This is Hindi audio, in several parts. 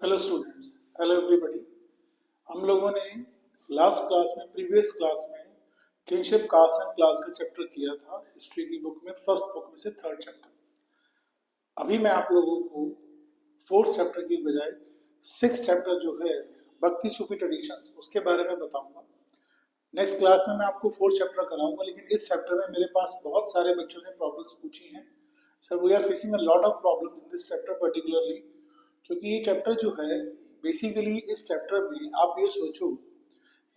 Hello students, hello everybody. हम लोगों ने प्रीवियस क्लास में किंगशिप कास्ट एंड क्लास का चैप्टर किया था हिस्ट्री की बुक में, फर्स्ट बुक में से थर्ड चैप्टर। अभी मैं आप लोगों को फोर्थ चैप्टर की बजाय सिक्स चैप्टर जो है भक्ति सूफी ट्रेडिशंस उसके बारे में बताऊंगा। नेक्स्ट क्लास में मैं आपको फोर्थ चैप्टर कराऊंगा, लेकिन इस चैप्टर में मेरे पास बहुत सारे बच्चों ने प्रॉब्लम्स पूछी हैं। Sir, we are facing a lot of problems in this chapter particularly, क्योंकि ये चैप्टर जो है बेसिकली इस चैप्टर में आप ये सोचो,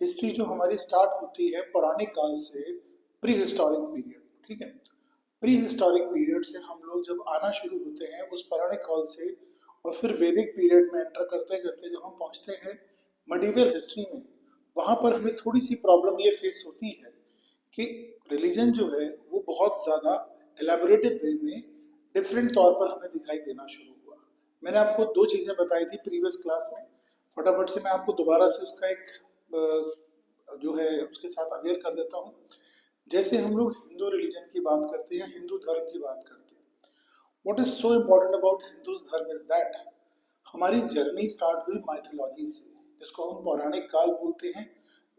हिस्ट्री जो हमारी स्टार्ट होती है पौराणिक काल से, प्री हिस्टोरिक पीरियड। ठीक है, प्री हिस्टोरिक पीरियड से हम लोग जब आना शुरू होते हैं उस पौराणिक काल से, और फिर वैदिक पीरियड में एंटर करते करते जब हम पहुंचते हैं मडीवल हिस्ट्री में, वहां पर हमें थोड़ी सी प्रॉब्लम ये फेस होती है कि रिलीजन जो है वो बहुत ज़्यादा एलैबोरेटिव वे में डिफरेंट तौर पर हमें दिखाई देना शुरू हुआ। मैंने आपको दो चीज़ें बताई थी प्रीवियस क्लास में, फटाफट से मैं आपको दोबारा से उसका एक जो है उसके साथ अवेयर कर देता हूँ। जैसे हम लोग हिंदू रिलीजन की बात करते हैं, हिंदू धर्म की बात करते हैं, what is so important about Hindu धर्म इज दैट हमारी जर्नी स्टार्ट हुई माइथोलॉजी से, जिसको हम पौराणिक काल बोलते हैं,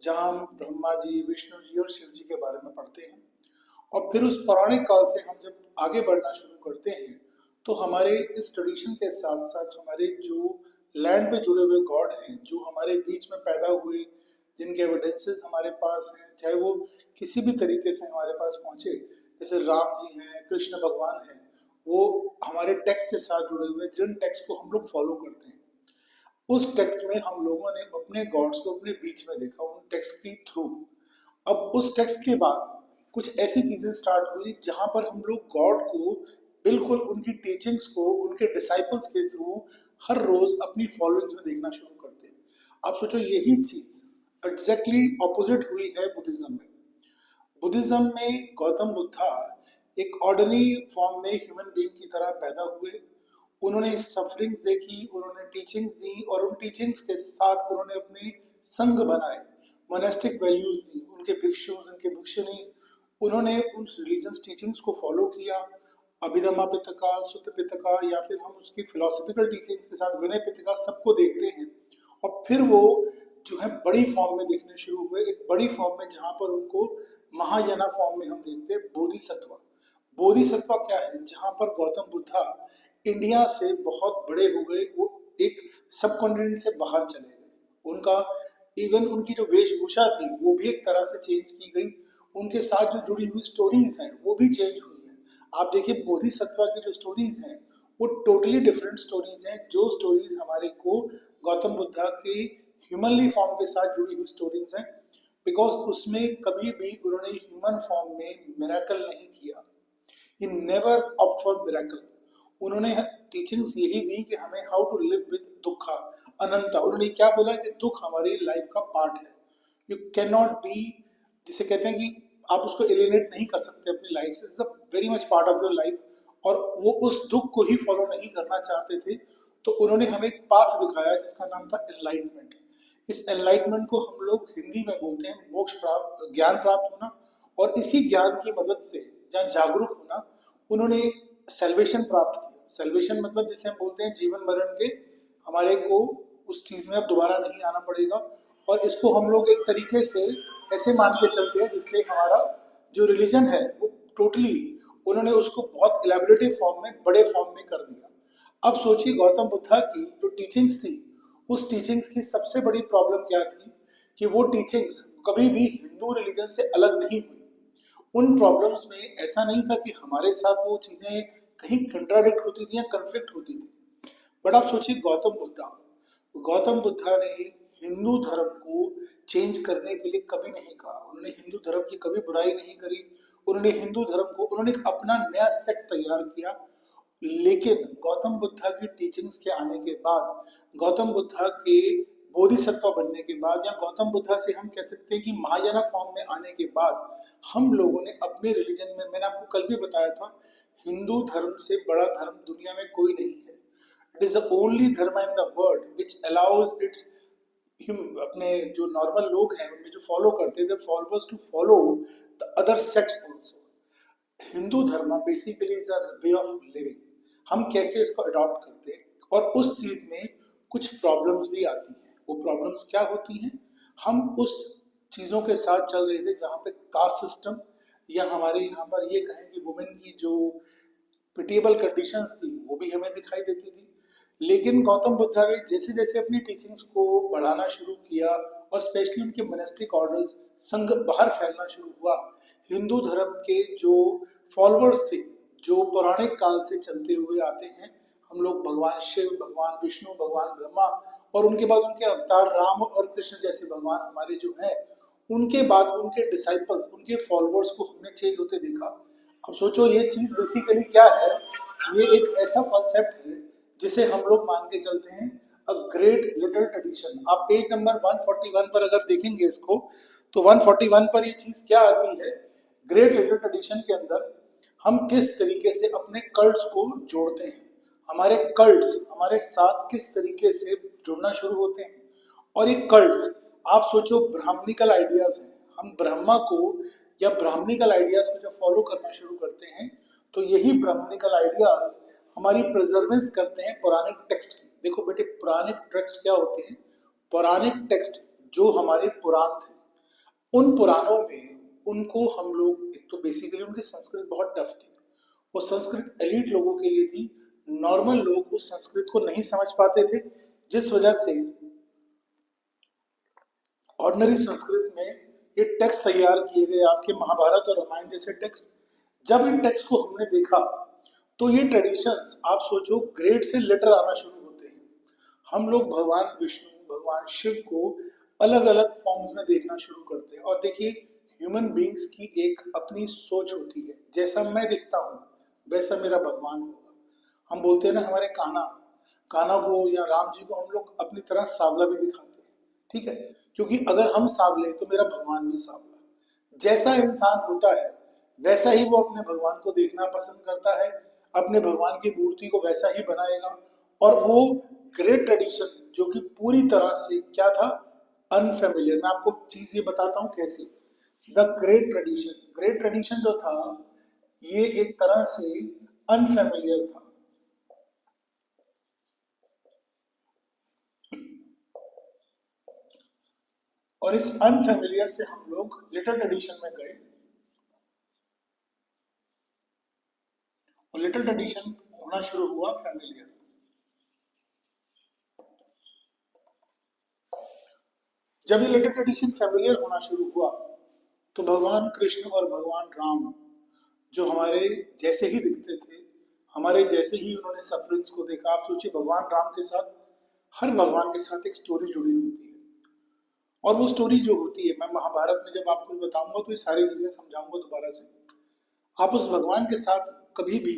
जहाँ हम ब्रह्मा जी, विष्णु जी और शिव जी के बारे में पढ़ते हैं। और फिर उस पौराणिक काल से हम जब आगे बढ़ना शुरू करते हैं तो हमारे इस ट्रेडिशन के साथ साथ हमारे जो लैंड पे जुड़े हुए गॉड हैं, जो हमारे बीच में पैदा हुए, जिनके एविडेंसेस हमारे पास हैं, चाहे वो किसी भी तरीके से हमारे पास पहुंचे, जैसे राम जी हैं, कृष्ण भगवान हैं, वो हमारे टेक्स्ट के साथ जुड़े हुए, जिन टेक्स्ट को हम लोग फॉलो करते हैं, उस टेक्स्ट में हम लोगों ने अपने गॉड्स को अपने बीच में देखा उन टेक्स्ट के थ्रू। अब उस टेक्स्ट के बाद कुछ ऐसी चीजें स्टार्ट हुई जहां पर हम लोग गॉड को बिल्कुल उनकी टीचिंग्स को उनके डिसाइपल्स के थ्रू हर रोज अपनी फॉलोइंग्स में देखना शुरू करते हैं। आप सोचो, यही चीज एग्जैक्टली ऑपोजिट हुई है बुद्धिज्म में। बुद्धिज्म में गौतम बुद्धा एक ऑर्डिनरी फॉर्म में ह्यूमन बीइंग की तरह पैदा हुए। उन्होंने सफरिंग्स देखी, उन्होंने टीचिंग्स दी, और उन टीचिंग्स के साथ उन्होंने अपने संघ बनाए, मोनेस्टिक वैल्यूज दी, उनके भिक्षुज, उनके भिक्षुनीज, उन्होंने उन रिलीजियस टीचिंग्स को फॉलो किया। अभिधम्मा पिटका, सुत्त पिटका, या फिर हम उसकी फिलोसफिकल टीचिंग्स के साथ विनय पिटका सबको देखते हैं। और फिर वो जो है बड़ी फॉर्म में देखने शुरू हुए, एक बड़ी फॉर्म में जहाँ पर उनको महायाना फॉर्म में हम देखते हैं बोधिसत्व। बोधिसत्व क्या है? जहाँ पर गौतम बुद्धा इंडिया से बहुत बड़े हो गए, वो एक सब कॉन्टिनेंट से बाहर चले गए। उनका इवन उनकी जो वेशभूषा थी वो भी एक तरह से चेंज की गई, उनके साथ जो जुड़ी हुई स्टोरीज हैं वो भी चेंज हुई हैं। आप देखिए, बोधिसत्व की जो स्टोरीज हैं वो टोटली डिफरेंट स्टोरीज हैं, जो स्टोरीज हमारे को गौतम बुद्धा के ह्यूमनली फॉर्म के साथ जुड़ी हुई स्टोरीज हैं, बिकॉज उसमें कभी भी उन्होंने ह्यूमन फॉर्म में मिरेकल नहीं किया। He never opt for miracle. उन्होंने टीचिंग्स यही दी कि हमें हाउ टू लिव विद दुखा अनंता। उन्होंने क्या बोला कि दुख हमारी लाइफ का पार्ट है। यू कैन नॉट बी, जिसे कहते हैं कि आप उसको एलिनेट नहीं कर सकते अपनी लाइफ से, it's a very much part of your life. और वो उस दुख को ही फॉलो नहीं करना चाहते थे, तो उन्होंने हमें एक पाथ दिखाया जिसका नाम था एनलाइटमेंट। इस एनलाइटमेंट को हम लोग हिंदी में बोलते हैं मोक्ष प्राप्त, ज्ञान प्राप्त होना। और इसी ज्ञान की मदद से या जागरूक होना, उन्होंने सेल्वेशन प्राप्त किया। सेल्वेशन मतलब जिसे हम बोलते हैं जीवन मरण के, हमारे को उस चीज में अब दोबारा नहीं आना पड़ेगा। और इसको हम लोग एक तरीके से ऐसे मान के चलते हैं जिससे हमारा जो रिलीजन है वो टोटली, उन्होंने उसको बहुत इलेबोरेटिव फॉर्म में, बड़े फॉर्म में कर दिया। अब सोचिए, गौतम बुद्धा की जो टीचिंग्स थी, उस टीचिंग्स की सबसे बड़ी प्रॉब्लम क्या थी कि वो टीचिंग्स कभी भी हिंदू रिलीजन से अलग नहीं हुई। उन प्रॉब्लम्स में ऐसा नहीं था कि हमारे साथ वो चीजें कहीं कंट्राडिक्ट होती थी या कन्फ्लिक्ट होती थी। बट आप सोचिए, गौतम बुद्धा ने हिंदू धर्म को चेंज करने के लिए कभी नहीं कहा। उन्होंने हिंदू धर्म की कभी बुराई नहीं करी। उन्होंने हिंदू धर्म को, उन्होंने एक अपना नया सेक्ट तैयार किया। लेकिन गौतम बुद्धा की टीचिंग्स के आने के बाद, गौतम बुद्धा के बोधिसत्व बनने के बाद, या गौतम बुद्धा से हम कह सकते हैं कि महायाना फॉर्म में आने के बाद, हम लोगों ने अपने रिलीजन में, मैंने आपको कल भी बताया था, हिंदू धर्म से बड़ा धर्म दुनिया में कोई नहीं है। इट इज द ओनली धर्म in the world which allows it's, अपने जो नॉर्मल लोग हैं उनमें जो फॉलो करते हैं, followers to follow the other sects also. Hindu धर्म basically is a way of living. हम कैसे इसको अडॉप्ट करते हैं, और उस चीज में कुछ प्रॉब्लम्स भी आती हैं। वो प्रॉब्लम्स क्या होती हैं? हम उस चीज़ों के साथ चल रहे थे जहाँ पे कास्ट सिस्टम या हमारे यहाँ पर ये कहें कि वुमेन की जो पिटिएबल कंडीशंस थी वो भी हमें दिखाई देती थी। लेकिन गौतम बुद्धा ने जैसे जैसे अपनी टीचिंग्स को बढ़ाना शुरू किया और स्पेशली उनके मोनेस्टिक ऑर्डर्स संघ बाहर फैलना शुरू हुआ, हिंदू धर्म के जो फॉलोअर्स थे, जो पौराणिक काल से चलते हुए आते हैं, हम लोग भगवान शिव, भगवान विष्णु, भगवान ब्रह्मा और उनके बाद उनके अवतार राम और कृष्ण जैसे भगवान हमारे जो हैं, उनके बाद उनके डिसाइपल्स, उनके फॉलोअर्स को हमने चेंज होते देखा। अब सोचो ये चीज बेसिकली क्या है? ये एक ऐसा कॉन्सेप्ट है जिसे हम लोग मान के चलते हैं अ ग्रेट लिटिल ट्रेडिशन। आप पेज नंबर 141 पर अगर देखेंगे इसको, तो 141 पर ये चीज क्या आती है? ग्रेट लिटिल ट्रेडिशन के अंदर हम किस तरीके से अपने कल्ट्स को जोड़ते हैं, हमारे कल्ट्स हमारे साथ किस तरीके से जुड़ना शुरू होते हैं। और ये कल्ट्स, आप सोचो ब्राह्मणिकल आइडियाज हैं, हम ब्रह्मा को या ब्राह्मणिकल आइडियाज को जब फॉलो करना शुरू करते हैं तो यही ब्राह्मणिकल आइडियाज हमारी प्रिजर्वेंस करते हैं पौराणिक टेक्स्ट की। देखो बेटे, पौराणिक टेक्स्ट क्या होते हैं? पौराणिक टेक्स्ट जो हमारे पुराण थे, उन पुराणों में उनको हम लोग, एक तो बेसिकली उनकी संस्कृत बहुत टफ थी, वो संस्कृत एलीट लोगों के लिए थी, नॉर्मल लोग उस संस्कृत को नहीं समझ पाते थे, जिस वजह से ऑर्डिनरी संस्कृत में ये टेक्स्ट तैयार किए गए, आपके महाभारत और रामायण जैसे टेक्स्ट। जब इन टेक्स्ट को हमने देखा तो ये ट्रेडिशंस, आप सोचो, ग्रेड से लेटर आना शुरू होते हैं। हम लोग भगवान विष्णु, भगवान शिव को अलग अलग फॉर्म्स में देखना शुरू करते हैं। और देखिए, ह्यूमन बींग्स की एक अपनी सोच होती है, जैसा मैं दिखता हूँ वैसा मेरा भगवान होगा। हम बोलते हैं ना, हमारे कान्हा कान्हा को या राम जी को हम लोग अपनी तरह सांवला भी दिखाते हैं, ठीक है? क्योंकि अगर हम सांवले तो मेरा भगवान भी सांवला। जैसा इंसान होता है वैसा ही वो अपने भगवान को देखना पसंद करता है, अपने भगवान की मूर्ति को वैसा ही बनाएगा। और वो ग्रेट ट्रेडिशन जो कि पूरी तरह से क्या था? अनफेमिलियर। मैं आपको चीज ये बताता हूँ कैसे। द ग्रेट ट्रेडिशन जो था, ये एक तरह से अनफेमिलियर था। और इस अनफेमिलियर से हम लोग लिटिल ट्रेडिशन में गए, और लिटिल ट्रेडिशन होना शुरू हुआ फैमिलियर। जब ये लिटिल ट्रेडिशन फैमिलियर होना शुरू हुआ तो भगवान कृष्ण और भगवान राम, जो हमारे जैसे ही दिखते थे, हमारे जैसे ही उन्होंने सफरिंग्स को देखा। आप सोचिए, भगवान राम के साथ, हर भगवान के साथ एक स्टोरी जुड़ी होती है, और वो स्टोरी जो होती है, मैं महाभारत में जब आपको बताऊंगा तो ये सारी चीजें समझाऊंगा दोबारा से। आप उस भगवान के साथ कभी भी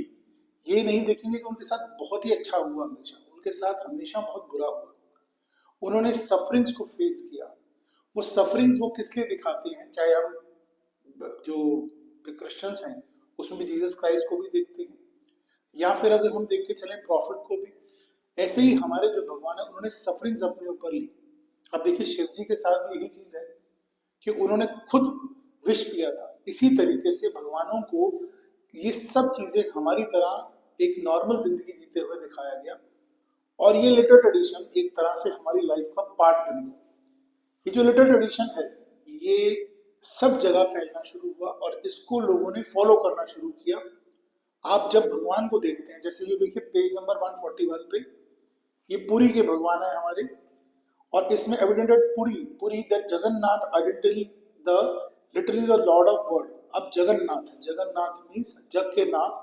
ये नहीं देखेंगे कि उनके साथ बहुत ही अच्छा हुआ, हमेशा उनके साथ हमेशा बहुत बुरा हुआ। उन्होंने सफरिंग्स को फेस किया। वो सफरिंग्स वो किस लिए दिखाते हैं? चाहे हम जो क्रिश्चियंस हैं उसमें भी जीसस क्राइस्ट को भी देखते हैं, या फिर अगर हम देख के चले प्रॉफिट को भी, ऐसे ही हमारे जो भगवान है उन्होंने सफरिंग्स अपने ऊपर ली। अब देखिए, शिव जी के साथ भी यही चीज है कि उन्होंने खुद विष पिया था। इसी तरीके से भगवानों को ये सब चीजें हमारी तरह एक नॉर्मल जिंदगी जीते हुए दिखाया गया, और ये लिटिल ट्रेडिशन एक तरह से हमारी लाइफ का पार्ट बन गया। ये जो लिटिल ट्रेडिशन है, ये सब जगह फैलना शुरू हुआ और इसको लोगों ने फॉलो करना शुरू किया। आप जब भगवान को देखते हैं, जैसे ये देखिए पेज नंबर 141 पे, ये पुरी के भगवान है हमारे, और इसमें evidented Puri the Jagannath identity the literally the lord of world. अब जगन्नाथ मीन्स जग के नाथ,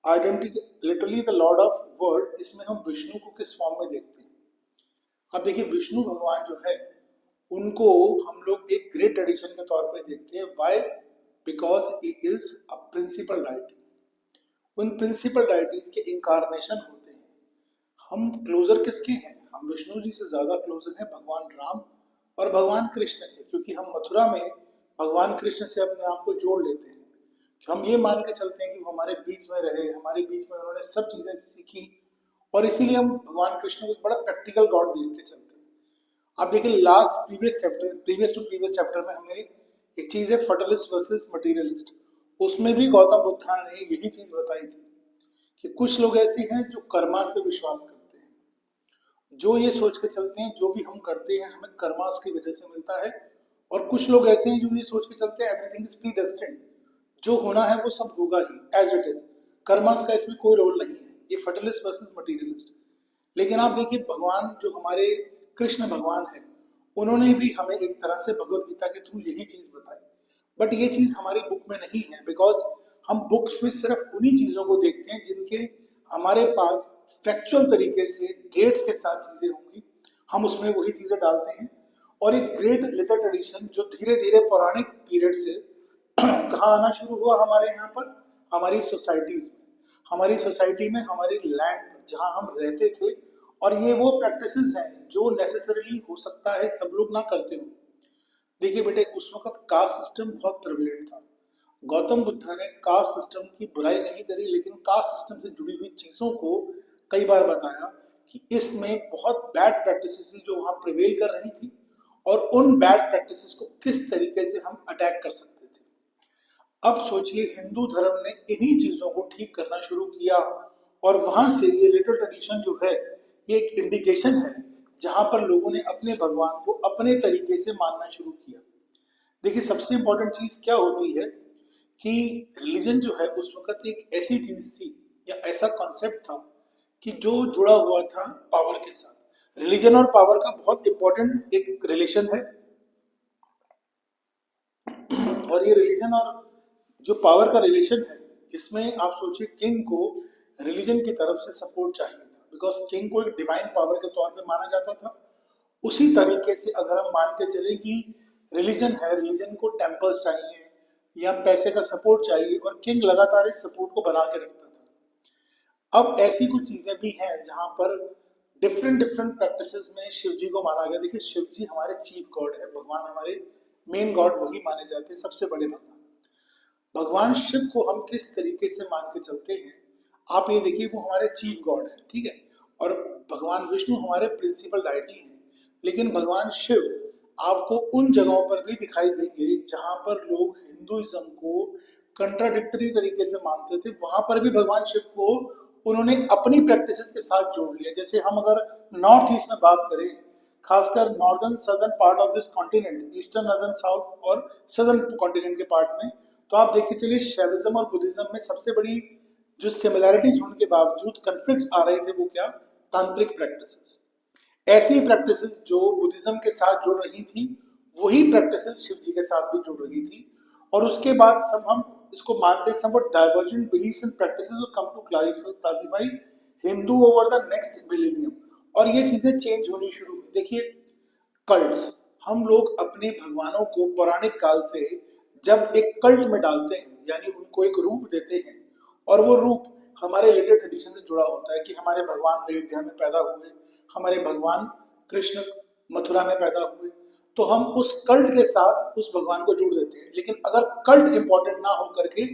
identity literally the lord of world. इसमें हम विष्णु को किस फॉर्म में देखते हैं? अब देखिए, विष्णु भगवान जो है उनको हम लोग एक ग्रेट ट्रेडिशन के तौर पे देखते हैं। Why? Because he is a principal deity. उन प्रिंसिपल डाइटीज के इंकारनेशन होते हैं। हम क्लोजर किसके हैं? हम विष्णु जी से ज्यादा क्लोजर हैं भगवान राम और भगवान कृष्ण के, क्योंकि हम मथुरा में भगवान कृष्ण से अपने आप को जोड़ लेते हैं। हम ये मान के चलते हैं कि वो हमारे बीच में रहे, हमारे बीच में उन्होंने सब चीजें सीखी, और इसीलिए हम भगवान कृष्ण को एक बड़ा प्रैक्टिकल गॉड देख के चलते हैं। आप देखिए, last previous to previous chapter में हमने एक चीज है फर्टलिस्ट वर्सेस मटीरियलिस्ट, उसमें भी गौतम बुद्धा ने यही चीज बताई थी कि कुछ लोग ऐसे हैं जो कर्मास पे विश्वास करते हैं, जो ये सोच के चलते हैं जो भी हम करते हैं हमें कर्मास की वजह से मिलता है, और कुछ लोग ऐसे हैं जो ये सोच के चलते हैं एवरीथिंग इज प्री डेस्टिन्ड, जो होना है वो सब होगा ही एज इट इज, कर्मास का इसमें कोई रोल नहीं है। ये फर्टिलिस्ट वर्सेस मटीरियलिस्ट। लेकिन आप देखिए भगवान जो हमारे कृष्ण भगवान है, उन्होंने भी हमें एक तरह से भगवत गीता के थ्रू यही चीज बताई, बट ये चीज हमारी बुक में नहीं है, बिकॉज हम बुक्स में सिर्फ उन्हीं चीजों को देखते हैं जिनके हमारे पास फैक्चुअल तरीके से डेट्स के साथ चीजें होंगी, हम उसमें वही चीजें डालते हैं। और एक ग्रेट लिटर ट्रेडिशन जो धीरे धीरे पौराणिक पीरियड से कहाँ आना शुरू हुआ हमारे यहाँ पर, हमारी सोसाइटीज में, हमारी सोसाइटी में, हमारी लैंड पर जहाँ हम रहते थे। और ये वो प्रैक्टिसेस हैं जो नेसेसरीली हो सकता है सब लोग ना करते हो। देखिए बेटे, उस वक्त कास्ट सिस्टम बहुत प्रिविलेंट था। गौतम बुद्ध ने कास्ट सिस्टम की बुराई नहीं करी, लेकिन कास्ट सिस्टम से जुड़ी हुई चीजों को कई बार बताया कि इसमें बहुत बैड प्रैक्टिसेस जो वहां प्रिवेल कर रही थी, और उन बैड प्रैक्टिसेस को किस तरीके से हम अटैक कर सकते थे। अब सोचिए हिंदू धर्म ने इन्हीं चीजों को ठीक करना शुरू किया, और वहां से ये लिटल ट्रेडिशन जो है ये एक इंडिकेशन है जहां पर लोगों ने अपने भगवान को अपने तरीके से मानना शुरू किया। देखिए सबसे इंपॉर्टेंट चीज क्या होती है कि रिलीजन जो है उस वक्त एक ऐसी चीज थी या ऐसा कॉन्सेप्ट था कि जो जुड़ा हुआ था पावर के साथ। रिलीजन और पावर का बहुत इंपॉर्टेंट एक रिलेशन है, और ये रिलीजन और जो पावर का रिलेशन है इसमें आप सोचिए किंग को रिलीजन की तरफ से सपोर्ट चाहिए था, बिकॉज किंग को एक डिवाइन पावर के तौर पे माना जाता था। उसी तरीके से अगर हम मान के चले कि रिलीजन है, रिलीजन को टेम्पल्स चाहिए या पैसे का सपोर्ट चाहिए, और किंग लगातार इस सपोर्ट को बना के रखता था। अब ऐसी कुछ चीजें भी हैं जहां पर डिफरेंट डिफरेंट प्रैक्टिसेस में शिव जी को माना गया। देखिए शिव जी हमारे चीफ गॉड है, भगवान हमारे मेन गॉड वही माने जाते हैं, सबसे बड़े भगवान। भगवान शिव को हम किस तरीके से मान के चलते हैं, आप ये देखिए वो हमारे चीफ गॉड है, ठीक है, और भगवान विष्णु हमारे प्रिंसिपल डायटी हैं। लेकिन भगवान शिव आपको उन जगहों पर भी दिखाई देंगे जहां पर लोग हिंदुइज्म को कंट्राडिक्टरी तरीके से मानते थे, वहां पर भी भगवान शिव को उन्होंने अपनी प्रैक्टिसेस के साथ जोड़ लिया। जैसे हम अगर नॉर्थ ईस्ट में बात करें, खासकर northern southern part of this continent, eastern northern south और सदर्न कॉन्टिनेंट के पार्ट में, तो आप देखिए चलिए शैविज्म और बुद्धिज्म में सबसे बड़ी जो सिमिलैरिटीज होने के बावजूद कन्फ्लिक्ट्स आ रहे थे वो क्या, तांत्रिक प्रैक्टिसेस। ऐसी प्रैक्टिसेस जो बुद्धिज्म के साथ जुड़ रही थी वही प्रैक्टिसेस शिव जी के साथ भी जुड़ रही थी। और उसके बाद सब हम इसको मानते हैं somewhat divergent beliefs and practices come to classify Hindu over the next millennium, और ये चीजें चेंज होनी शुरू हुई। देखिए कल्ट्स, हम लोग अपने भगवानों को पौराणिक काल से जब एक कल्ट में डालते हैं, यानी उनको एक रूप देते हैं, और वो रूप हमारे रिलेटेड ट्रेडिशन से जुड़ा होता है कि हमारे भगवान अयोध्या में पैदा हुए, हमारे भगवान कृष्ण मथुरा में पैदा हुए, तो हम उस कल्ट के साथ उस भगवान को जोड़ देते हैं। लेकिन अगर कल्ट इंपॉर्टेंट ना हो करके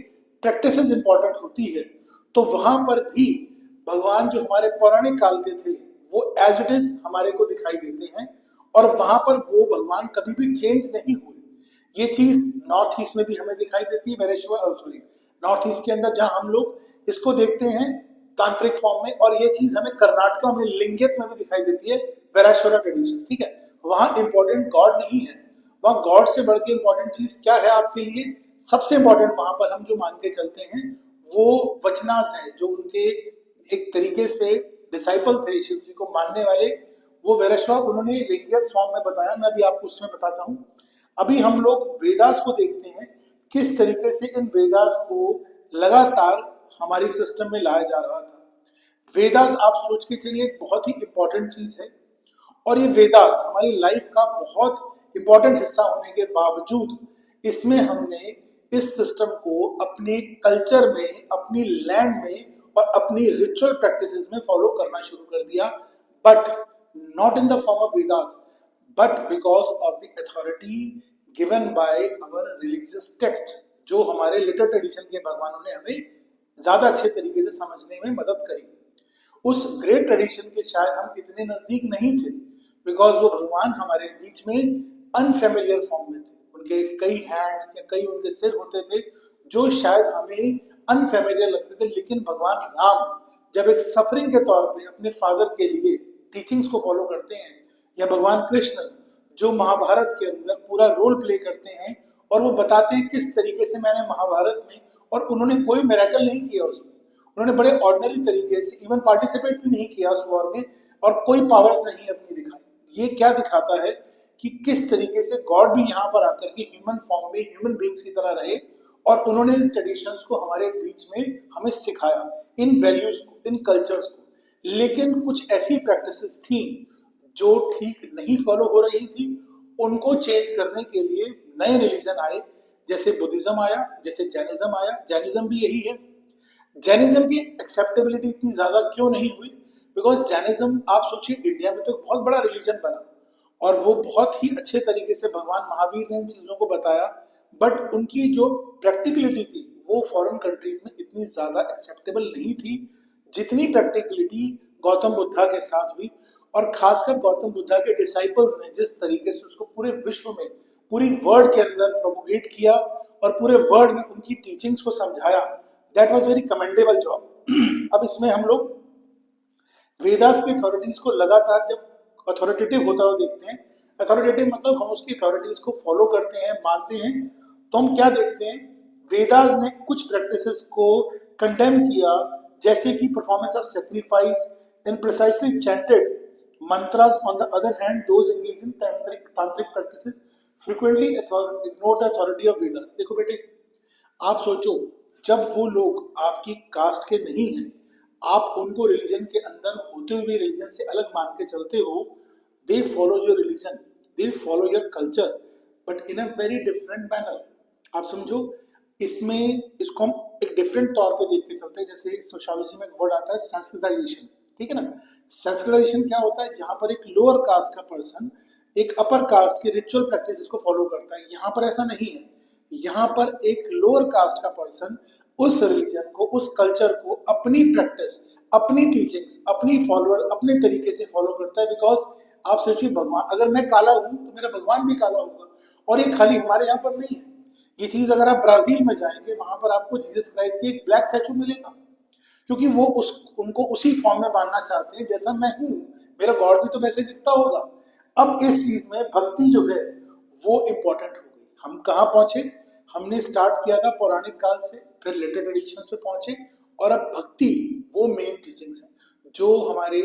प्रैक्टिसेस इंपॉर्टेंट होती है, तो वहां पर भी भगवान जो हमारे पौराणिक काल के थे वो एज इट इज हमारे को दिखाई देते हैं, और वहां पर वो भगवान कभी भी चेंज नहीं हुए। ये चीज नॉर्थ ईस्ट में भी हमें दिखाई देती है, सॉरी नॉर्थ ईस्ट के अंदर जहां हम लोग इसको देखते हैं तांत्रिक फॉर्म में, और ये चीज हमें कर्नाटका में लिंगेत में भी दिखाई देती है, वैराश्वरा ट्रेडिशन, ठीक है। वहां इंपॉर्टेंट गॉड नहीं है, वहां गॉड से बढ़ के इंपॉर्टेंट चीज क्या है आपके लिए, सबसे इंपॉर्टेंट वहां पर हम जो मान के चलते हैं वो वचनास हैं, जो उनके एक तरीके से डिसाइपल थे शिव जी को मानने वाले, वो वैराश्वा उन्होंने लिंगियत फॉर्म में बताया। मैं अभी आपको उसमें बताता हूँ। अभी हम लोग वेदास को देखते हैं, किस तरीके से इन वेदास को लगातार हमारी सिस्टम में लाया जा रहा था। वेदास आप सोच के चलिए एक बहुत ही इंपॉर्टेंट चीज है, और ये वेदास हमारी लाइफ का बहुत इंपॉर्टेंट हिस्सा होने के बावजूद इसमें हमने इस सिस्टम को अपने कल्चर में, अपनी लैंड में और अपनी रिचुअल प्रैक्टिसेस में फॉलो करना शुरू कर दिया, but not in the form of Vedas, but because of the authority given by our religious text, जो हमारे लिटर ट्रेडिशन के भगवानों ने हमें ज्यादा अच्छे तरीके से समझने में मदद करी। उस ग्रेट ट्रेडिशन के शायद हम इतने नजदीक नहीं थे, बिकॉज वो भगवान हमारे बीच में अनफेमिलियर फॉर्म में थे, उनके कई हैंड्स या कई उनके सिर होते थे जो शायद हमें अनफेमिलियर लगते थे। लेकिन भगवान राम जब एक सफरिंग के तौर पे अपने फादर के लिए टीचिंग्स को फॉलो करते हैं, या भगवान कृष्ण जो महाभारत के अंदर पूरा रोल प्ले करते हैं और वो बताते हैं किस तरीके से मैंने महाभारत में, और उन्होंने कोई मिरेकल नहीं किया उसमें, उन्होंने बड़े ऑर्डिनरी तरीके से इवन पार्टिसिपेट भी नहीं किया उस वॉर में और कोई पावर्स नहीं अपनी दिखाई। ये क्या दिखाता है कि किस तरीके से गॉड भी यहाँ पर आकर के ह्यूमन फॉर्म में ह्यूमन बींग्स की तरह रहे और उन्होंने इन ट्रेडिशंस को हमारे बीच में हमें सिखाया, इन वैल्यूज को, इन कल्चर्स को। लेकिन कुछ ऐसी प्रैक्टिसेस थी जो ठीक नहीं फॉलो हो रही थी, उनको चेंज करने के लिए नए रिलीजन आए, जैसे बुद्धिज्म आया, जैसे जैनिज्म आया। जैनिज्म भी यही है। जैनिज्म की एक्सेप्टेबिलिटी इतनी ज्यादा क्यों नहीं हुई? बिकॉज जैनिज्म, आप सोचिए, इंडिया में तो एक बहुत बड़ा रिलीजन बना और वो बहुत ही अच्छे तरीके से भगवान महावीर ने इन चीजों को बताया, बट उनकी जो प्रैक्टिकलिटी थी वो फॉरेन कंट्रीज में इतनी ज्यादा एक्सेप्टेबल नहीं थी जितनी प्रैक्टिकलिटी गौतम बुद्धा के साथ हुई। और खासकर गौतम बुद्धा के डिसाइपल्स ने जिस तरीके से उसको पूरे विश्व में, पूरी वर्ल्ड के अंदर प्रोपोगेट किया और पूरे वर्ल्ड में उनकी टीचिंग्स को समझाया, that was very commendable job. अब इसमें हम लोग वेदास की अथॉरिटीज को लगातार जब अथॉरिटेटिव होता हुआ देखते हैं, अथॉरिटेटिव मतलब हम उसकी अथॉरिटीज को फॉलो करते हैं, मानते हैं, तो हम क्या देखते हैं, वेदास ने कुछ प्रैक्टिसेस को कंडेम किया, जैसे कि performance of sacrifice in precisely chanted mantras. On the other hand, those engaged in tantric practices frequently ignore the authority of Vedas. देखो बेटे, आप सोचो, जब वो लोग आपकी कास्ट के नहीं हैं, आप उनको रिलीजन के अंदर होते हुए रिलीजन से अलग मान के चलते हो, they follow your religion, they follow your culture, but in a very different manner. आप समझो, इसमें इसको हम एक डिफरेंट तौर पे देख के चलते हैं। जैसे सोशियोलॉजी में एक वर्ड आता है संस्कृताइजेशन, ठीक है ना। संस्कृताइजेशन क्या होता है? जहां पर एक लोअर कास्ट का पर्सन एक अपर कास्ट के रिचुअल प्रैक्टिसेस को फॉलो करता है। यहाँ पर ऐसा नहीं है। यहाँ पर एक लोअर कास्ट का पर्सन उस रिलीजन को, उस कल्चर को अपनी प्रैक्टिस, अपनी टीचिंग्स, अपनी फॉलोअर, अपने तरीके से फॉलो करता है। बिकॉज आप सोचिए, भगवान, अगर मैं काला हूं तो मेरा भगवान भी काला होगा, और ये खाली हमारे यहाँ पर नहीं है। ये चीज अगर आप ब्राजील में जाएंगे, वहां पर आपको जीसस क्राइस्ट की एक ब्लैक स्टैचू मिलेगा, क्योंकि वो उनको उसी फॉर्म में मानना चाहते हैं जैसा मैं हूँ, मेरा गॉड भी तो वैसे दिखता होगा। अब इस चीज में भक्ति जो है वो इम्पोर्टेंट हो गई। हम कहाँ पहुंचे? हमने स्टार्ट किया था पौराणिक काल से, फिर लेटर ट्रेडिशंस पे पहुंचे, और अब भक्ति वो मेन टीचिंग्स है जो हमारे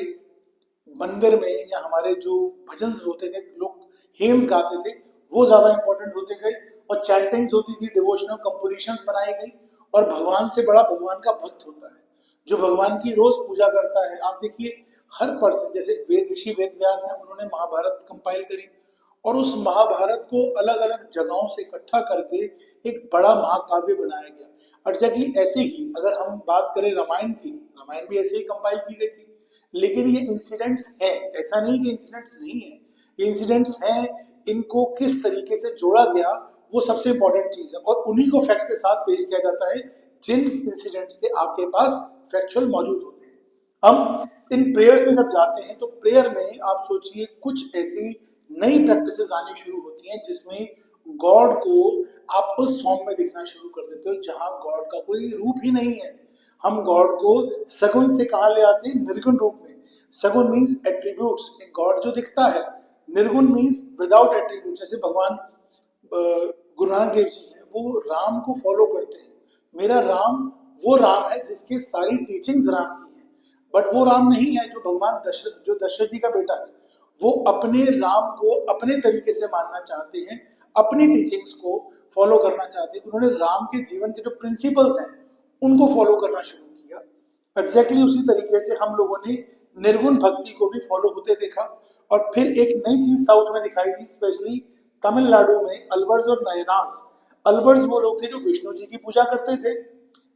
मंदिर में या हमारे जो भजन होते थे, लोग हेम्स गाते थे, वो ज्यादा इंपॉर्टेंट होते गए, और चैंटिंग्स होती थी, डिवोशनल कंपोजिशंस बनाई गई। और भगवान से बड़ा भगवान का भक्त होता है जो भगवान की रोज पूजा करता है। आप देखिए, हर पर्सन, जैसे वेद ऋषि वेद व्यास हैं, उन्होंने महाभारत कंपाइल करी और उस महाभारत को अलग अलग जगहों से इकट्ठा करके एक बड़ा महाकाव्य बनाया गया। एग्जैक्टली ऐसे ही अगर हम बात करें रामायण की, रामायण भी ऐसे ही कंपाइल की गई थी। लेकिन ये इंसिडेंट्स हैं, ऐसा नहीं कि इंसिडेंट्स नहीं है, ये इंसिडेंट्स हैं, इनको किस तरीके से जोड़ा गया वो सबसे इंपॉर्टेंट चीज है, और उन्हीं को फैक्ट्स के साथ पेश किया जाता है जिन इंसिडेंट्स के आपके पास फैक्चुअल मौजूद होते हैं। हम इन प्रेयर्स में जब जाते हैं तो प्रेयर में आप सोचिए कुछ ऐसी नई प्रैक्टिसेस आनी शुरू होती हैं जिसमें गॉड को आप उस फॉर्म में दिखना शुरू कर देते हो जहां गॉड का कोई रूप ही नहीं है। हम गॉड को सगुन से कहा ले आते हैं? निर्गुण रूप में। सगुन मीन्स एट्रीब्यूट्स, एक गॉड जो दिखता है। निर्गुण मीन्स विदाउट एट्रीब्यूट्स। जैसे भगवान गुरु नानक देव जी हैं, वो राम को फॉलो करते हैं। मेरा राम वो राम है जिसकी सारी टीचिंग्स राम की हैं, बट वो राम नहीं है जो भगवान दशरथ जी का बेटा है। वो अपने राम को अपने तरीके से मानना चाहते हैं, अपनी टीचिंग्स को फॉलो करना चाहते हैं। उन्होंने राम के जीवन के जो प्रिंसिपल्स हैं उनको फॉलो करना शुरू किया। एग्जैक्टली उसी तरीके से हम लोगों ने निर्गुण भक्ति को भी फॉलो होते देखा। और फिर एक नई चीज साउथ में दिखाई दी, स्पेशली तमिलनाडु में अलवर्स और नयनार्स। अलवर्स वो लोग थे जो विष्णु जी की पूजा करते थे,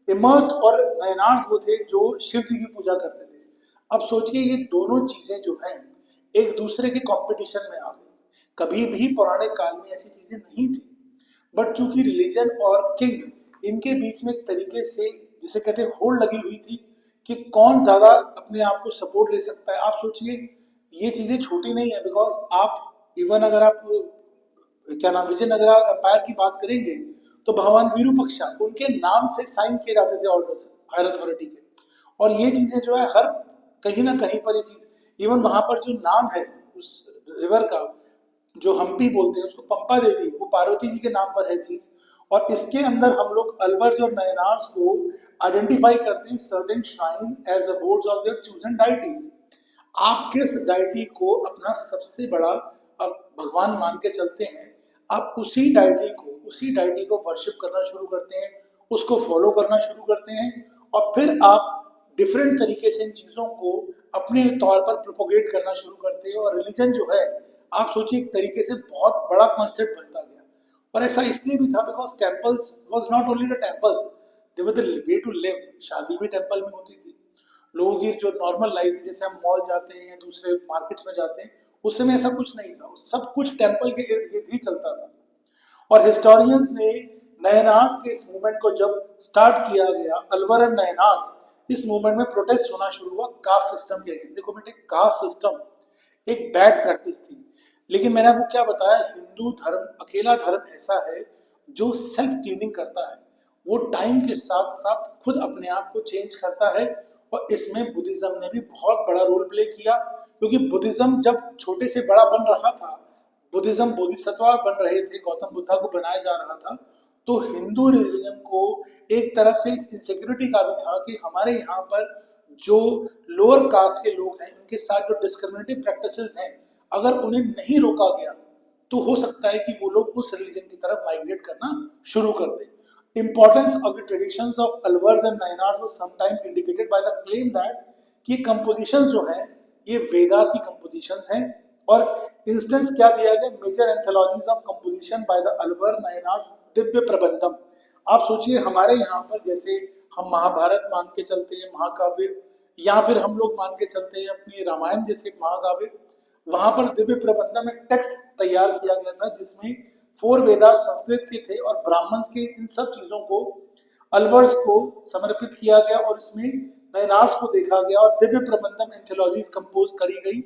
इमर्स्ड, और नयनार्स वो थे जो शिव जी की पूजा करते थे। अब सोचिए, ये दोनों चीजें जो हैं एक दूसरे के कंपटीशन में आ गई। कभी भी पौराणिक काल में ऐसी चीजें नहीं थी, बट चूंकि रिलीजन और किंग इनके बीच में एक तरीके से, जिसे कहते हैं, होड़ लगी हुई थी कि कौन ज्यादा अपने आप को सपोर्ट ले सकता है। आप सोचिए, ये चीजें छोटी नहीं है। बिकॉज आप इवन अगर आप क्या नाम विजयनगर एम्पायर की बात करेंगे तो भगवान विरूपक्षा, उनके नाम से साइन किए जाते थे ऑर्डर्स हायर अथॉरिटी के। और ये चीजें जो है हर कहीं ना कहीं पर ये चीज, इवन वहां पर जो नाम है उस रिवर का, जो हम्पी बोलते हैं उसको पंपा देवी, वो पार्वती जी के नाम पर है चीज। और इसके अंदर हम लोग अलवर्स और नयनार्स को आइडेंटिफाई करते हैं certain shrine as abodes of their chosen deities. आप किस डाइटी को अपना सबसे बड़ा आप भगवान मान के चलते हैं, आप उसी डाइटी को वर्शिप करना शुरू करते हैं, उसको फॉलो करना शुरू करते हैं, और फिर आप डिफरेंट तरीके से इन चीज़ों को अपने तौर पर प्रोपोगेट करना शुरू करते हैं। और रिलीजन जो है, आप सोचिए एक तरीके से बहुत बड़ा कॉन्सेप्ट बनता गया। और ऐसा इसलिए भी था because temples was not only the temples, they were the way to live. शादी भी टेम्पल में होती थी, लोगों की जो नॉर्मल लाइफ थी, जैसे हम मॉल जाते हैं या दूसरे मार्केट्स में जाते हैं, उस समय ऐसा कुछ नहीं था, सब कुछ टेम्पल के इर्द गिर्द ही चलता था। और हिस्टोरियंस ने नयनार्स के इस मूवमेंट को जब स्टार्ट किया गया, अलवर एंड नयनार्स, इस मूवमेंट में प्रोटेस्ट होना शुरू हुआ कास्ट सिस्टम के अगेंस्ट। देखो बेटे, कास्ट सिस्टम एक बैड प्रैक्टिस थी, लेकिन मैंने आपको क्या बताया, हिंदू धर्म अकेला धर्म ऐसा है जो सेल्फ क्लीनिंग करता है, वो टाइम के साथ साथ खुद अपने आप को चेंज करता है। और इसमें बुद्धिज्म ने भी बहुत बड़ा रोल प्ले किया, क्योंकि बुद्धिज्म जब छोटे से बड़ा बन रहा था, बुद्धिज्म बोधिसत्व बन रहे थे, गौतम बुद्धा को बनाया जा रहा था, तो हिंदू रिलीजन को एक तरफ से इस इनसिक्योरिटी का भी था कि हमारे यहाँ पर जो लोअर कास्ट के लोग हैं, उनके साथ जो डिस्क्रिमिनेटिव प्रैक्टिसेस हैं, अगर उन्हें नहीं रोका गया तो हो सकता है कि वो लोग उस रिलीजन की तरफ माइग्रेट करना शुरू कर दें। Importance of the traditions of Alvars and Nayanars was sometimes indicated by the claim that कि compositions जो हैं ये वेदास की compositions हैं। और इंस्टेंस क्या दिया गया, major anthologies of composition by the Alvar Nayanars Divya Prabandham. आप सोचिए हमारे यहाँ पर जैसे हम महाभारत मान के चलते हैं महाकाव्य, या फिर हम लोग मान के चलते हैं अपनी रामायण जैसे महाकाव्य, वहां पर दिव्य प्रबंधम एक टेक्स्ट तैयार किया गया था जिसमें 4 वेदास संस्कृत के थे और ब्राह्मण्स के इन सब चीजों को अलवर्स को समर्पित किया गया, और इसमें नयनार्स को देखा गया, और दिव्य प्रबंधम एंथोलॉजीज कंपोज करी गई।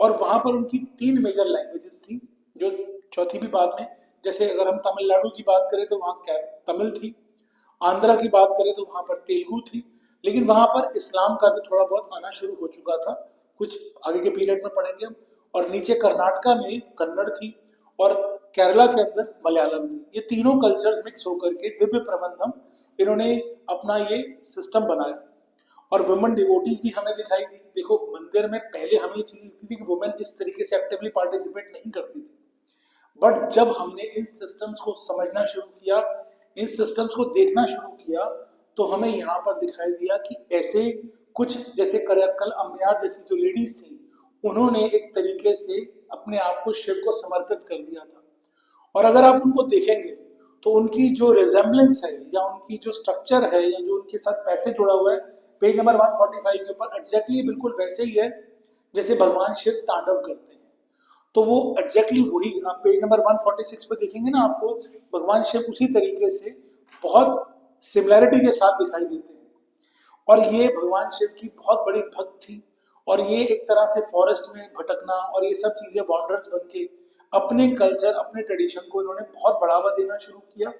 और वहां पर उनकी 3 मेजर लैंग्वेजेस थी, जो चौथी भी बाद में, जैसे अगर हम तमिलनाडु की बात करें तो वहाँ क्या तमिल थी, आंध्रा की बात करें तो वहाँ पर तेलुगु थी, लेकिन वहाँ पर इस्लाम का भी थोड़ा बहुत आना शुरू हो चुका था, कुछ आगे के पीरियड में पढ़ेंगे हम। और नीचे कर्नाटका में कन्नड़ थी, और केरला के अंदर मलयालम थी। ये तीनों कल्चर्स मिक्स होकर के दिव्य प्रबंधम इन्होंने अपना ये सिस्टम बनाया। और वुमेन डिवोटीज भी हमें दिखाई दी। देखो मंदिर में पहले हमें ये चीज दिखती थी कि वुमेन इस तरीके से एक्टिवली पार्टिसिपेट नहीं करती थी, बट जब हमने इन सिस्टम्स को समझना शुरू किया, इन सिस्टम्स को देखना शुरू किया, तो हमें यहाँ पर दिखाई दिया कि ऐसे कुछ जैसे करक्कल अम्मयार जैसी जो लेडीज थी, उन्होंने एक तरीके से अपने आप को शिव को समर्पित कर दिया था। और अगर आप उनको देखेंगे तो उनकी जो रिजेम्बलेंस है या उनकी जो स्ट्रक्चर है या जो उनके साथ पैसे जुड़ा हुआ है, पेज नंबर 145 के ऊपर एग्जैक्टली बिल्कुल वैसे ही है जैसे भगवान शिव तांडव करते हैं। तो वो एग्जैक्टली वही, आप पेज नंबर 146 पे देखेंगे ना, आपको भगवान शिव उसी तरीके से बहुत सिमिलैरिटी के साथ दिखाई देते हैं। और ये भगवान शिव की बहुत बड़ी भक्त थी, और ये एक तरह से फॉरेस्ट में भटकना और ये सब चीजें वॉन्डर्स बन के अपने कल्चर अपने ट्रेडिशन को इन्होंने बहुत बढ़ावा देना शुरू किया।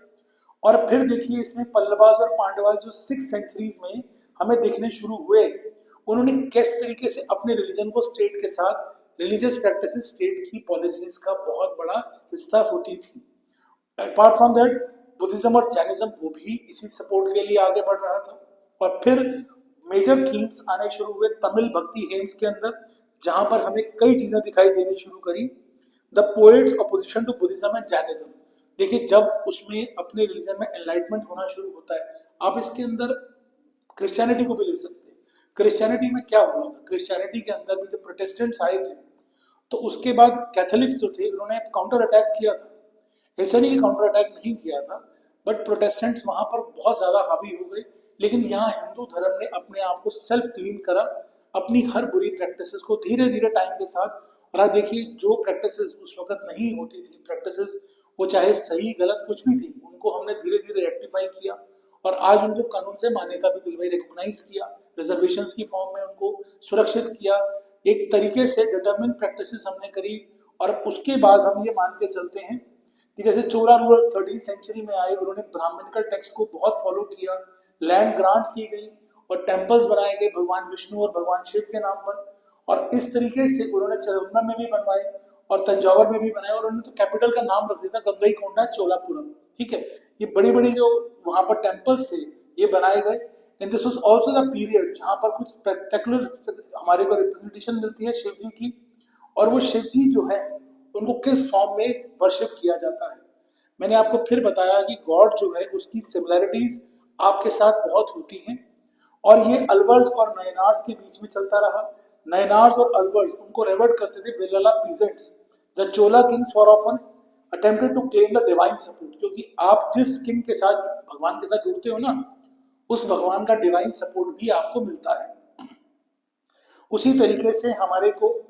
और फिर देखिए इसमें पल्लवास और पांडवास जो 6 सेंचुरीज में हमें दिखने शुरू हुए, उन्होंने किस तरीके से अपने रिलीजन को स्टेट के साथ, रिलीजियस प्रैक्टिसेस स्टेट की पॉलिसीज का बहुत बड़ा हिस्सा होती थी। अपार्ट फ्रॉम दैट बुद्धिज्म और जैनिज्म वो भी इसी सपोर्ट के लिए आगे बढ़ रहा था। और फिर मेजर थीम्स आने शुरू हुए तमिल भक्ति हेम्स के अंदर, जहां पर हमें कई चीजें दिखाई देनी शुरू करी। The poets opposition to Buddhism and Jainism. देखिए जब उसमें अपने रिलीजन में एनलाइटमेंट होना शुरू होता है, आप इसके अंदर क्रिश्चियनिटी को भी ले सकते हैं। क्रिश्चियनिटी में क्या हुआ था, क्रिश्चियनिटी के अंदर भी जब प्रोटेस्टेंट्स आए थे तो उसके बाद कैथोलिक्स जो थे उन्होंने काउंटर अटैक किया था। ऐसा नहीं कि काउंटर अटैक नहीं किया था, बट प्रोटेस्टेंट्स वहां पर बहुत ज्यादा हावी हो गए। लेकिन यहाँ हिंदू धर्म ने अपने आप को सेल्फ क्लीन करा, अपनी हर बुरी प्रैक्टिसेस को धीरे धीरे टाइम के साथ। और आप देखिए जो प्रैक्टिसेस उस वक्त नहीं होती थी, प्रैक्टिसेस वो चाहे सही गलत कुछ भी थी, उनको हमने धीरे धीरे रेक्टिफाई किया, और आज उनको कानून से मान्यता भी दिलवाई, रिकॉग्नाइज किया, रिजर्वेशंस की फॉर्म में उनको सुरक्षित किया। एक तरीके से डिटरमिन प्रैक्टिसेस हमने करी। और उसके बाद हम ये मान के चलते हैं कि जैसे चोला रूलर्स 13th सेंचुरी में आए, उन्होंने ब्राह्मणिकल टेक्स्ट को बहुत फॉलो किया, लैंड ग्रांट्स की गई और टेम्पल्स बनाए गए भगवान विष्णु और भगवान शिव के नाम पर। और इस तरीके से उन्होंने चंद्रम में भी बनवाए और तंजावर में भी बनाए, और उन्होंने तो कैपिटल का नाम रख दिया था गंगईकोंडा चोलापुरम। ठीक है, ये बड़ी बड़ी जो वहां पर टेम्पल्स थे ये बनाए गए। And this was also the period जहां पर कुछ स्पेक्टेकुलर हमारे को रिप्रेजेंटेशन मिलती है शिव जी की, और वो शिव जी जो है उनको किस फॉर्म में वर्शिप किया जाता है। मैंने आपको फिर बताया कि गॉड जो है उसकी सिमिलैरिटीज आपके साथ बहुत होती हैं, और ये अलवर्स और नयनार्स के बीच में चलता रहा। नयनार्स और अलवर्स उनको रेवर्ट करते थे बेलला peasants. The Chola kings for often attempted to claim the divine support, क्योंकि आप जिस किंग के साथ भगवान के साथ जुड़ते हो ना, उस भगवान का डिवाइन सपोर्ट भी आपको मिलता है। उसी तरीके से हमारे को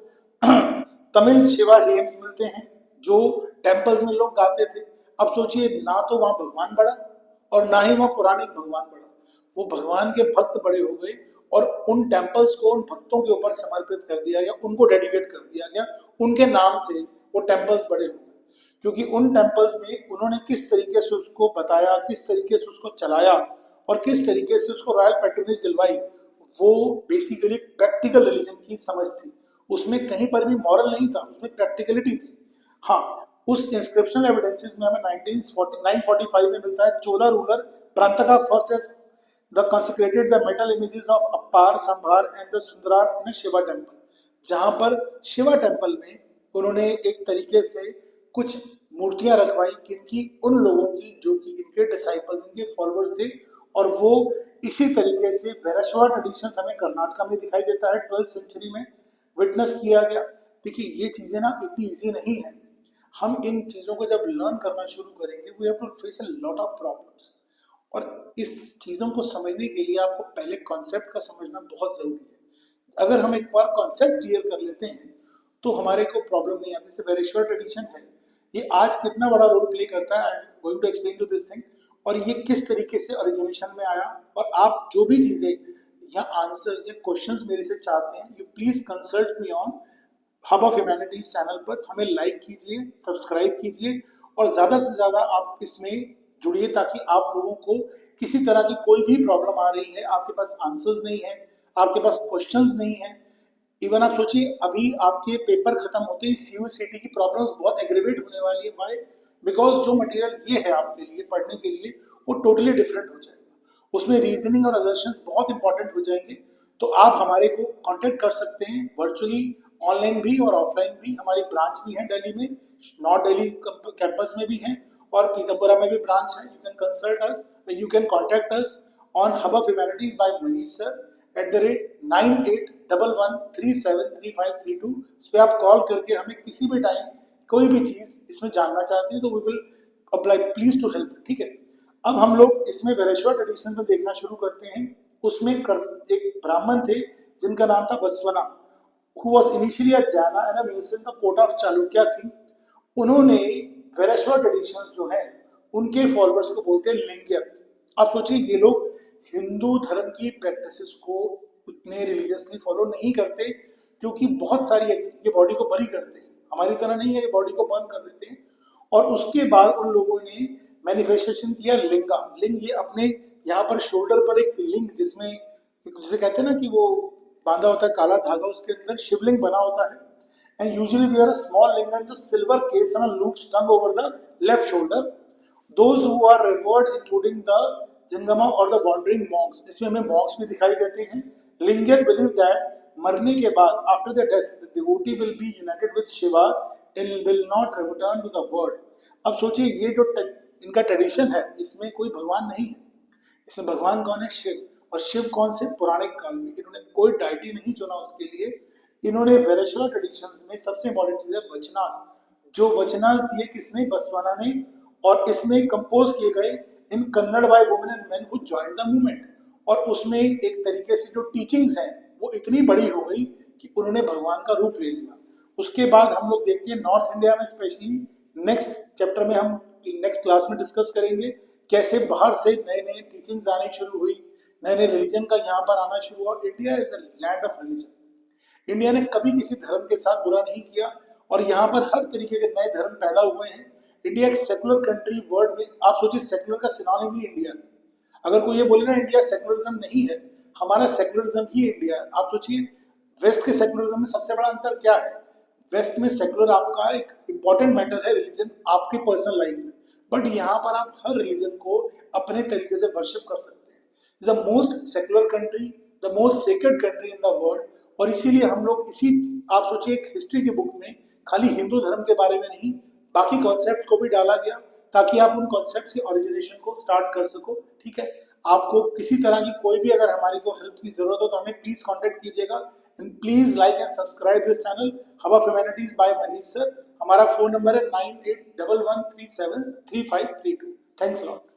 तमिल शिवा हेम्स मिलते हैं जो टेम्पल्स में लोग गाते थे। अब सोचिए, ना तो वहां भगवान बड़ा और ना ही वहां पौराणिक भगवान बड़ा, वो भगवान के भक्त बड़े हो गए और उन टेम्पल्स को उन भक्तों के ऊपर समर्पित कर दिया गया, उनको डेडिकेट कर दिया गया, उनके नाम से वो टेम्पल्स बड़े हो गए। क्योंकि उन टेम्पल्स में उन्होंने किस तरीके से उसको बताया, किस तरीके से उसको चलाया और किस तरीके से उसको रॉयल पैट्रोनेज दिलवाई, वो बेसिकली प्रैक्टिकल रिलीजन की समझ थी। उसमें कहीं पर भी मॉरल नहीं था, उसमें प्रैक्टिकलिटी थी। हाँ, उस इंस्क्रिप्शनल एविडेंसेस में हमें 945 में मिलता है, Chola ruler Parantaka first as the consecrated the metal images of Appar Sambandar and the Sundarar in Shiva temple, जहां पर शिवा टेम्पल में उन्होंने एक तरीके से कुछ मूर्तियां रखवाई किनकी, उन लोगों की जो कि इनके डिसाइपल्स, इनके फॉलोअर्स थे। और वो इसी तरीके से वेराश्वा ट्रेडिशंस हमें कर्नाटका में दिखाई देता है 12th सेंचुरी में विटनेस किया गया। देखिए, ये चीजें ना इतनी इजी नहीं है। हम इन चीजों को जब लर्न करना शुरू करेंगे, we have to face a lot of problems. और इस चीजों को समझने के लिए आपको पहले कॉन्सेप्ट का समझना बहुत जरूरी है। अगर हम एक बार कॉन्सेप्ट क्लियर कर लेते हैं तो हमारे को प्रॉब्लम नहीं आती। जैसे वेरेश्वर ट्रेडिशन है, ये आज कितना बड़ा रोल प्ले करता है, I am going to explain to this thing, और ये किस तरीके से ओरिजिनेशन में आया। और आप जो भी चीजें या आंसर या क्वेश्चंस मेरे से चाहते हैं, you please consult me on Hub of humanities channel पर। हमें लाइक कीजिए, सब्सक्राइब कीजिए और ज्यादा से ज्यादा आप इसमें जुड़िए, ताकि आप लोगों को किसी तरह की कोई भी प्रॉब्लम आ रही है, आपके पास आंसर्स नहीं है, आपके पास क्वेश्चंस नहीं है। इवन आप सोचिए, अभी आपके पेपर खत्म होते ही सीयूसीटी की प्रॉब्लम्स बहुत एग्रीवेट होने वाली है। वाई? बिकॉज जो मटेरियल ये है आपके लिए पढ़ने के लिए, वो टोटली डिफरेंट हो जाएगा। उसमें रीजनिंग और असर्शंस बहुत इंपॉर्टेंट हो जाएंगे। तो आप हमारे को कांटेक्ट कर सकते हैं वर्चुअली, ऑनलाइन भी और ऑफलाइन भी। हमारी ब्रांच भी है दिल्ली में, नॉर्थ दिल्ली कैंपस में भी है, और पीतमपुरा में भी ब्रांच है। You can consult us, you can contact us on Hub of Humanities by Manish sir @9811373532। इस पर आप कॉल करके हमें किसी भी टाइम कोई भी चीज इसमें जानना चाहते हैं तो we will apply please to help. ठीक है, अब हम लोग इसमें वेरेश्वर ट्रेडिशन में देखना शुरू करते हैं। उसमें एक ब्राह्मण थे जिनका नाम था बसवना, who was initially a Jana and a minister in the court of Chalukya king। उन्होंने वेरेश्वर ट्रेडिशंस जो है उनके फॉलोअर्स को बोलते हैं लिंगियत। आप सोचिए, ये लोग हिंदू धर्म की प्रैक्टिसेस को उतने रिलीजियसली फॉलो नहीं करते, क्योंकि बहुत सारी ऐसी चीजें बॉडी को बरी करते हैं। हमारी तरह नहीं है, ये बॉडी को बर्न कर देते हैं। और उसके बाद उन लोगों ने मैनिफेस्टेशन किया लिंगा। लिंग, ये अपने यहाँ पर शोल्डर पर एक लिंग, जिसमें जिसे कहते हैं ना कि वो बांधा होता है काला धागा, उसके अंदर शिवलिंग बना होता है। And usually we are a small ling and the silver case on a loop stung over the left shoulder. Those who are revered including the jangama और द वॉन्डरिंग मॉन्क्स, इसमें हमें मॉन्क्स भी दिखाई देते हैं। लिंगियत बिलीव दैट मरने के बाद after the death the devotee will be united with Shiva and will not return to the world. अब सोचिए, ये जो इनका ट्रेडिशन है, इसमें कोई भगवान नहीं है। इसमें भगवान कौन है? शिव। और शिव कौन से? पौराणिक काल में। इन्होंने कोई डाइटी नहीं चुना उसके लिए। इन्होंने वेरेश्वर ट्रेडिशंस में सबसे इंपॉर्टेंट चीज है वचनास। जो वचनास दिए किसने? बसवाना ने। और इसमें कंपोज किए गए in Kannada by women and men who joined the movement. और उसमें एक तरीके से जो टीचिंग्स हैं वो इतनी बड़ी हो गई कि उन्होंने भगवान का रूप ले लिया। उसके बाद हम लोग देखते हैं नॉर्थ इंडिया में, स्पेशली नेक्स्ट चैप्टर में हम नेक्स्ट क्लास में डिस्कस करेंगे कैसे बाहर से नए नए टीचिंग्स आनी शुरू हुई, नए नए रिलीजन का यहाँ पर आना शुरू हुआ। India is a land of religion. India ने कभी किसी धर्म के साथ बुरा नहीं किया, और यहाँ पर हर तरीके के नए धर्म पैदा हुए हैं। इंडिया एक सेकुलर कंट्री वर्ल्ड में, आप सोचिए सेकुलर का सिनोनिम ही इंडिया। अगर कोई ये बोले ना इंडिया सेकुलरिज्म नहीं है, हमारा सेकुलरिज्म ही इंडिया है। आप सोचिए, वेस्ट के सेकुलरिज्म में सबसे बड़ा अंतर क्या है? वेस्ट में सेकुलर आपका एक इंपॉर्टेंट मैटर है, रिलीजन आपके पर्सनल लाइफ में, बट यहाँ पर आप हर रिलीजन को अपने तरीके से वर्शिप कर सकते हैं। Is the most secular country, the most sacred country in the world. और इसीलिए हम लोग आप सोचिए एक हिस्ट्री की बुक में खाली हिंदू धर्म के बारे में नहीं, बाकी कॉन्सेप्ट को भी डाला गया ताकि आप उन कॉन्सेप्ट के ओरिजिनेशन को स्टार्ट कर सको। ठीक है, आपको किसी तरह की कोई भी अगर हमारी को हेल्प की जरूरत हो तो हमें प्लीज कांटेक्ट कीजिएगा। And please like and subscribe this channel Hub of Humanities by Manish sir. हमारा फोन नंबर है 9811373532। Thanks lot.